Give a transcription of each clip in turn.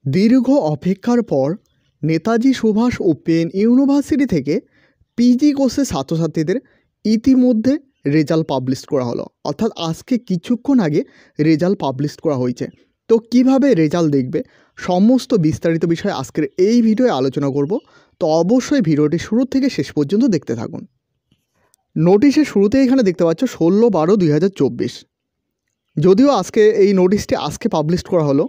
দীর্ঘ অপেক্ষার পর নেতাজি সুভাষ ওপেন ইউনিভার্সিটি থেকে পিজি কোর্সের ছাত্রছাত্রীদের ইতিমধ্যে রেজাল্ট পাবলিশ করা হলো, অর্থাৎ আজকে কিছুক্ষণ আগে রেজাল্ট পাবলিশ করা হয়েছে। তো কিভাবে রেজাল্ট দেখবে সমস্ত বিস্তারিত বিষয় আজকের এই ভিডিওয়ে আলোচনা করব। তো অবশ্যই ভিডিওটি শুরু থেকে শেষ পর্যন্ত দেখতে থাকুন। নোটিশের শুরুতে এখানে দেখতে পাচ্ছ 16/12/2024। যদিও আজকে এই নোটিশটি আজকে পাবলিশ করা হলো।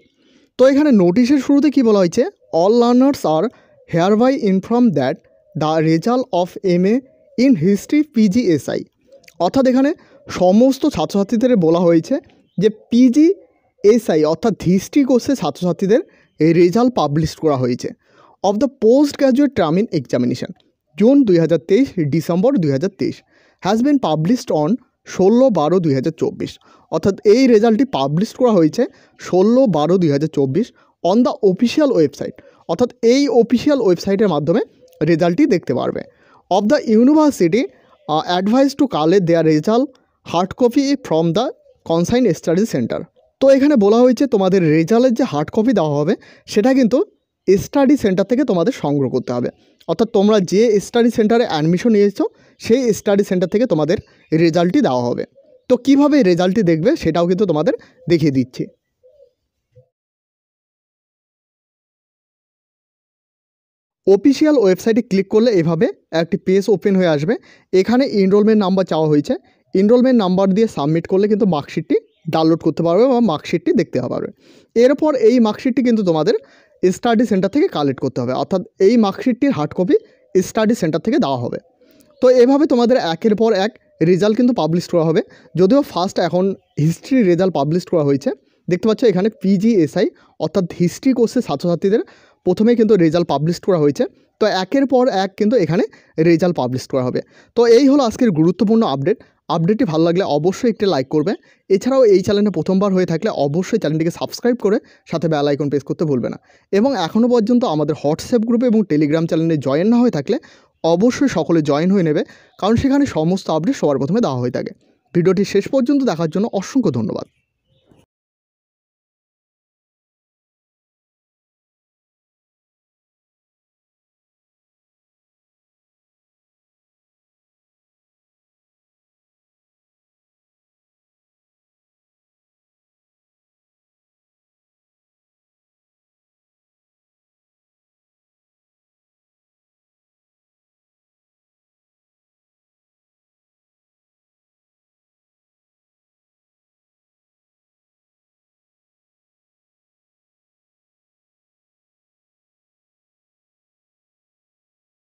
তো এখানে নোটিশের শুরুতে কি বলা হয়েছে, all learners are hereby inform that the result of MA in history PGSI, অর্থাৎ এখানে সমস্ত ছাত্রছাত্রীদের বলা হয়েছে যে PGSI অর্থাৎ হিস্ট্রি কোর্সের ছাত্রছাত্রীদের এই রেজাল্ট পাবলিশ করা হয়েছে of the post graduate term in examination June 2023 December 2023 has been published on 16/12/2024, অর্থাৎ এই রেজাল্টটি পাবলিশ করা হয়েছে 16/12/2024 অন দ্য অফিসিয়াল ওয়েবসাইট, অর্থাৎ এই অফিসিয়াল ওয়েবসাইটের মাধ্যমে রেজাল্টটি দেখতে পারবে। Of the university advice to collect their result hard copy from the concerned study centre. তো এখানে বলা হয়েছে তোমাদের রেজাল্টের যে হার্ড কপি দেওয়া হবে সেটা কিন্তু স্টাডি সেন্টার থেকে তোমাদের সংগ্রহ করতে হবে, অর্থাৎ তোমরা যে স্টাডি সেন্টারে অ্যাডমিশন নিয়েছো সেই স্টাডি সেন্টার থেকে তোমাদের রেজাল্টটি দেওয়া হবে। তো কীভাবে রেজাল্টটি দেখবে সেটাও কিন্তু তোমাদের দেখিয়ে দিচ্ছি। অফিসিয়াল ওয়েবসাইটে ক্লিক করলে এভাবে একটি পেজ ওপেন হয়ে আসবে। এখানে এনরোলমেন্ট নাম্বার চাওয়া হয়েছে, এনরোলমেন্ট নাম্বার দিয়ে সাবমিট করলে কিন্তু মার্কশিটটি ডাউনলোড করতে পারবে বা মার্কশিটটি দেখতে পারবে। এরপর এই মার্কশিটটি কিন্তু তোমাদের স্টাডি সেন্টার থেকে কালেক্ট করতে হবে, অর্থাৎ এই মার্কশিটটির হার্ড কপি স্টাডি সেন্টার থেকে দেওয়া হবে। তো এভাবে তোমাদের একের পর এক রেজাল্ট কিন্তু পাবলিশ করা হবে। যদিও ফার্স্ট এখন হিস্ট্রি রেজাল্ট পাবলিশ করা হয়েছে, দেখতে পাচ্ছ এখানে PGSI অর্থাৎ হিস্ট্রি কোর্সের ছাত্রছাত্রীদের প্রথমে কিন্তু রেজাল্ট পাবলিশ করা হয়েছে। তো একের পর এক কিন্তু এখানে রেজাল্ট পাবলিশ করা হবে। তো এই হলো আজকের গুরুত্বপূর্ণ আপডেটটি ভালো লাগলে অবশ্যই একটি লাইক করবে। এছাড়াও এই চ্যানেলে প্রথমবার হয়ে থাকলে অবশ্যই চ্যানেলটিকে সাবস্ক্রাইব করে সাথে বেল আইকন প্রেস করতে ভুলবে না। এবং এখনও পর্যন্ত আমাদের হোয়াটসঅ্যাপ গ্রুপে এবং টেলিগ্রাম চ্যানেলে জয়েন না হয়ে থাকলে অবশ্যই সকলে জয়েন হয়ে নেবে, কারণ সেখানে সমস্ত আপডেট সবার প্রথমে দেওয়া হয়ে থাকে। ভিডিওটি শেষ পর্যন্ত দেখার জন্য অসংখ্য ধন্যবাদ।